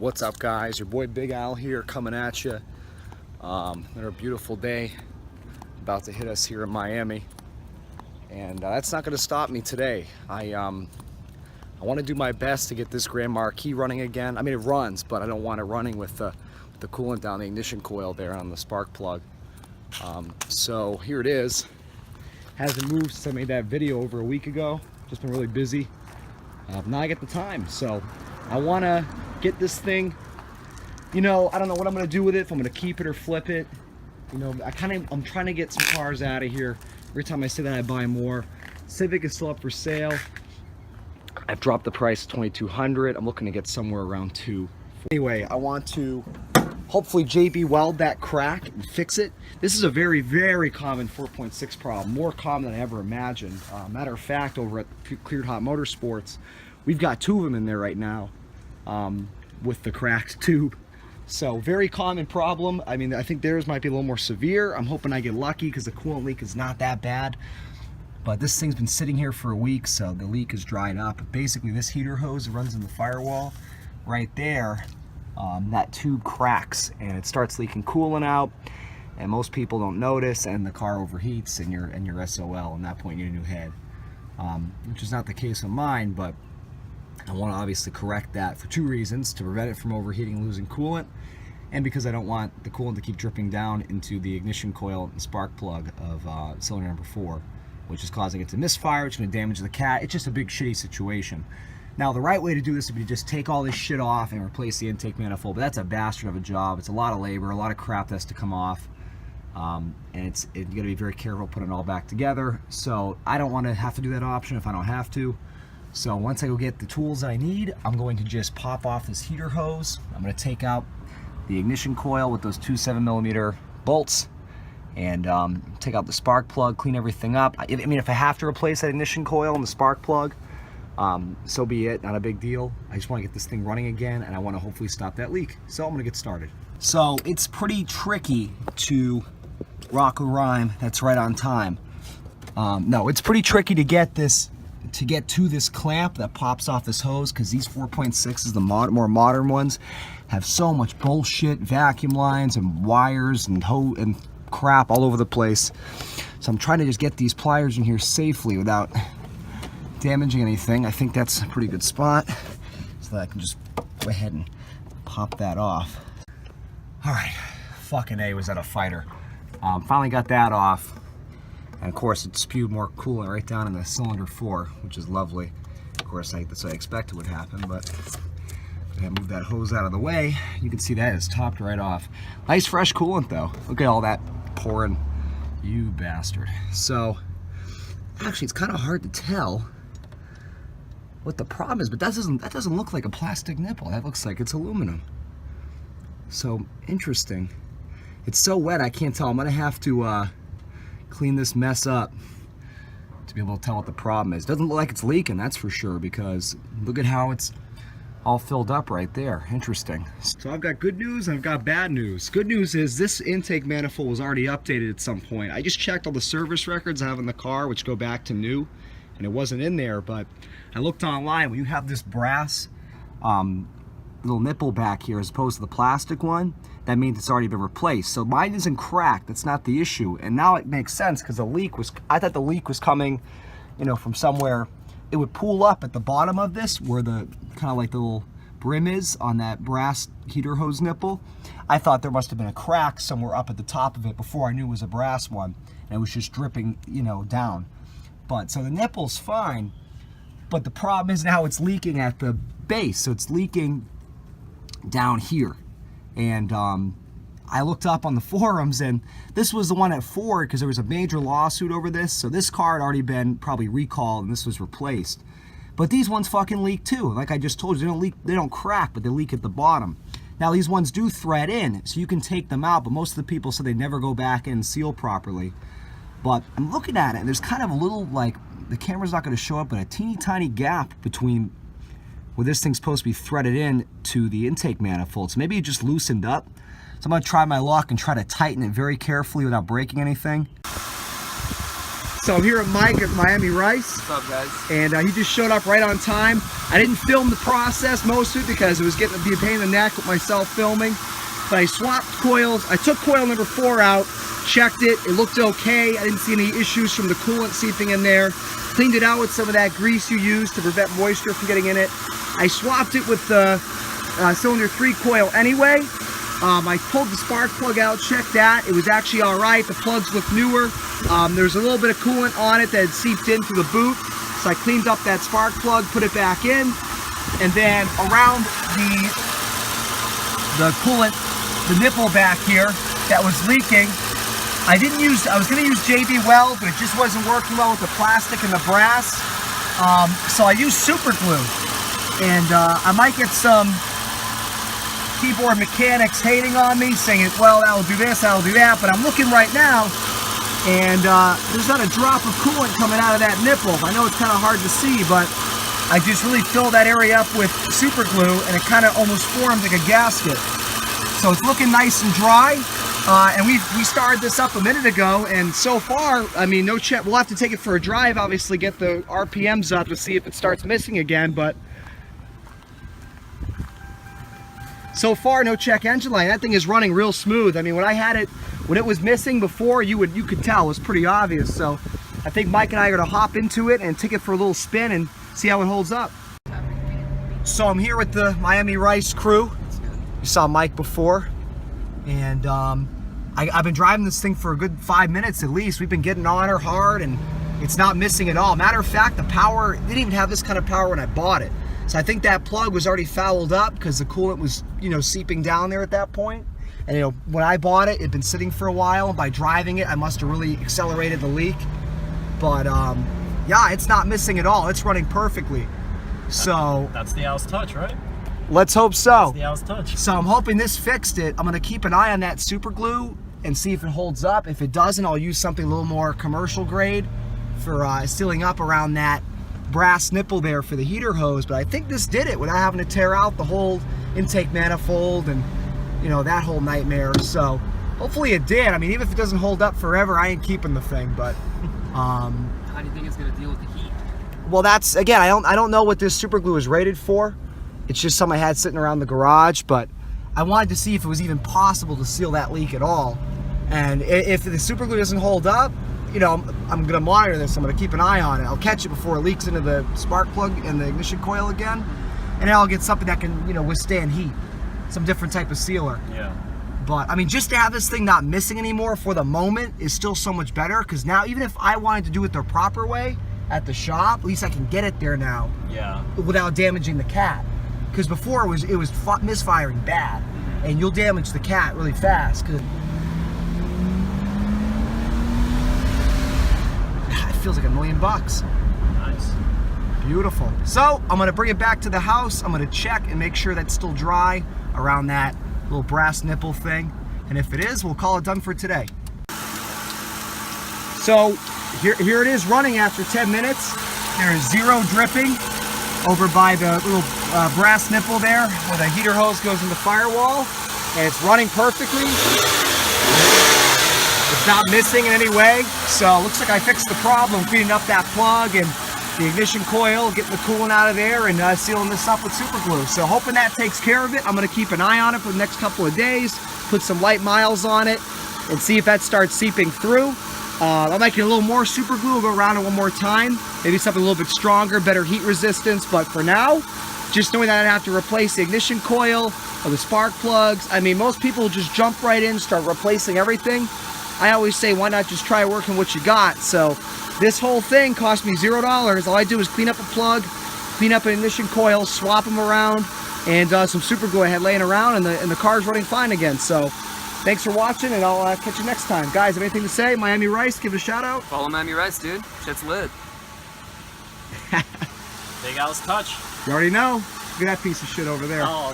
What's up, guys? Your boy Big Al here, coming at you. Another beautiful day about to hit us here in Miami, and that's not going to stop me today. I want to do my best to get this Grand Marquis running again. I mean, it runs, but I don't want it running with the coolant down the ignition coil there on the spark plug. So here it is. Hasn't moved since I made that video over a week ago. Just been really busy. Now I get the time, so I want to get this thing. You know, I don't know what I'm going to do with it, if I'm going to keep it or flip it. You know, I'm trying to get some cars out of here. Every time I say that, I buy more. Civic is still up for sale. I've dropped the price to $2,200. I'm looking to get somewhere around $2,000. Anyway, I want to hopefully JB weld that crack and fix it. This is a very, very common 4.6 problem, more common than I ever imagined. Matter of fact, over at Cleared Hot Motorsports, we've got 2 of them in there right now with the cracked tube. So very common problem. I mean, I think theirs might be a little more severe. I'm hoping I get lucky because the coolant leak is not that bad. But this thing's been sitting here for a week, so the leak is dried up. Basically, this heater hose runs in the firewall right there. That tube cracks and it starts leaking coolant out, and most people don't notice, and the car overheats, and you're SOL. And that point, you need a new head, which is not the case of mine. But I want to obviously correct that for 2 reasons: to prevent it from overheating and losing coolant, and because I don't want the coolant to keep dripping down into the ignition coil and spark plug of cylinder number 4, which is causing it to misfire, which is going to damage the cat. It's just a big shitty situation. Now, the right way to do this would be to just take all this shit off and replace the intake manifold, but that's a bastard of a job. It's a lot of labor, a lot of crap that has to come off, and you got to be very careful putting it all back together. So I don't want to have to do that option if I don't have to. So once I go get the tools that I need, I'm going to just pop off this heater hose. I'm going to take out the ignition coil with those 2 7mm bolts, and take out the spark plug, clean everything up. I mean, if I have to replace that ignition coil and the spark plug, so be it, not a big deal. I just want to get this thing running again, and I want to hopefully stop that leak. So I'm going to get started. So it's pretty tricky to rock a rhyme that's right on time. No, it's pretty tricky to get this, to get to this clamp that pops off this hose, because these 4.6s, the more modern ones, have so much bullshit, vacuum lines and wires and crap all over the place. So I'm trying to just get these pliers in here safely without damaging anything. I think that's a pretty good spot, so that I can just go ahead and pop that off. All right, fucking A, was that a fighter. Finally got that off, and of course it spewed more coolant right down in the cylinder 4, which is lovely. Of course, that's what I expected would happen, but I move that hose out of the way. You can see that is topped right off. Nice fresh coolant though. Look at all that pouring, you bastard. So actually, it's kind of hard to tell what the problem is, but that doesn't look like a plastic nipple. That looks like it's aluminum. So interesting. It's so wet I can't tell. I'm gonna have to clean this mess up to be able to tell what the problem is. Doesn't look like it's leaking, that's for sure, because look at how it's all filled up right there. Interesting. So I've got good news and I've got bad news. Good news is this intake manifold was already updated at some point. I just checked all the service records I have in the car, which go back to new, and it wasn't in there, but I looked online. When you have this brass little nipple back here as opposed to the plastic one, that means it's already been replaced. So mine isn't cracked, that's not the issue. And now it makes sense, because the leak was, I thought the leak was coming, you know, from somewhere. It would pool up at the bottom of this, where the kind of like the little brim is on that brass heater hose nipple. I thought there must have been a crack somewhere up at the top of it before I knew it was a brass one, and it was just dripping, you know, down. But so the nipple's fine, but the problem is now it's leaking at the base, so it's leaking down here. And I looked up on the forums, and this was the one at Ford, because there was a major lawsuit over this. So this car had already been probably recalled, and this was replaced. But these ones fucking leak too. Like I just told you, they don't leak, they don't crack, but they leak at the bottom. Now these ones do thread in, so you can take them out, but most of the people said they never go back and seal properly. But I'm looking at it, and there's kind of a little, like, the camera's not going to show up, but a teeny tiny gap between where this thing's supposed to be threaded in to the intake manifold. So maybe it just loosened up. So I'm going to try my luck and try to tighten it very carefully without breaking anything. So I'm here at Mike at Miami Rice. What's up, guys? And he just showed up right on time. I didn't film the process most of it because it was getting to be a pain in the neck with myself filming. But I swapped coils. I took coil number 4 out, checked it. It looked okay. I didn't see any issues from the coolant seeping in there. Cleaned it out with some of that grease you use to prevent moisture from getting in it. I swapped it with the cylinder 3 coil anyway. I pulled the spark plug out, checked that. It was actually all right. The plugs look newer. There's a little bit of coolant on it that had seeped in through the boot. So I cleaned up that spark plug, put it back in. And then around the coolant, the nipple back here that was leaking, I was gonna use JB Weld, but it just wasn't working well with the plastic and the brass. So I used super glue. And I might get some keyboard mechanics hating on me, saying, well, that'll do this, that'll do that, but I'm looking right now, and there's not a drop of coolant coming out of that nipple. I know it's kind of hard to see, but I just really filled that area up with super glue, and it kind of almost formed like a gasket. So it's looking nice and dry, and we started this up a minute ago, and so far, I mean, no check. We'll have to take it for a drive, obviously, get the RPMs up to see if it starts missing again, but so far, no check engine light. That thing is running real smooth. I mean, when I had it, when it was missing before, you could tell. It was pretty obvious. So I think Mike and I are gonna hop into it and take it for a little spin and see how it holds up. So I'm here with the Miami Rice crew. You saw Mike before. And I've been driving this thing for a good 5 minutes at least. We've been getting on her hard and it's not missing at all. Matter of fact, the power, didn't even have this kind of power when I bought it. So I think that plug was already fouled up because the coolant was, seeping down there at that point. And when I bought it, it'd been sitting for a while, and by driving it, I must have really accelerated the leak. But yeah, it's not missing at all. It's running perfectly. So that's the Al's touch, right? Let's hope so. That's the Al's touch. So I'm hoping this fixed it. I'm gonna keep an eye on that super glue and see if it holds up. If it doesn't, I'll use something a little more commercial grade for sealing up around that brass nipple there for the heater hose. But I think this did it without having to tear out the whole intake manifold and that whole nightmare. So hopefully it did. I mean, even if it doesn't hold up forever, I ain't keeping the thing. But how do you think it's gonna deal with the heat? Well, that's, again, I don't know what this super glue is rated for. It's just something I had sitting around the garage, but I wanted to see if it was even possible to seal that leak at all. And if the super glue doesn't hold up, I'm gonna monitor this. I'm gonna keep an eye on it. I'll catch it before it leaks into the spark plug and the ignition coil again, and then I'll get something that can, withstand heat, some different type of sealer. Yeah. But I mean, just to have this thing not missing anymore for the moment is still so much better, because now even if I wanted to do it the proper way at the shop, at least I can get it there now. Yeah. Without damaging the cat, because before it was misfiring bad, and you'll damage the cat really fast. Cause feels like $1 million. Nice. Beautiful. So I'm gonna bring it back to the house. I'm gonna check and make sure that's still dry around that little brass nipple thing. And if it is, we'll call it done for today. So here it is running after 10 minutes. There is zero dripping over by the little brass nipple there where the heater hose goes in the firewall. And it's running perfectly. It's not missing in any way, so it looks like I fixed the problem, cleaning up that plug and the ignition coil, getting the coolant out of there, and sealing this up with super glue. So hoping that takes care of it. I'm going to keep an eye on it for the next couple of days, put some light miles on it, and see if that starts seeping through. I might get a little more super glue, we'll go around it one more time, maybe something a little bit stronger, better heat resistance, but for now, just knowing that I have to replace the ignition coil or the spark plugs. I mean, most people just jump right in, start replacing everything. I always say, why not just try working what you got? So this whole thing cost me $0. All I do is clean up a plug, clean up an ignition coil, swap them around, and some super glue I had laying around, and the car's running fine again. So thanks for watching, and I'll catch you next time. Guys, have anything to say? Miami Rice, give it a shout out. Follow Miami Rice, dude. Shit's lit. Big Al's touch. You already know. Look at that piece of shit over there. Oh.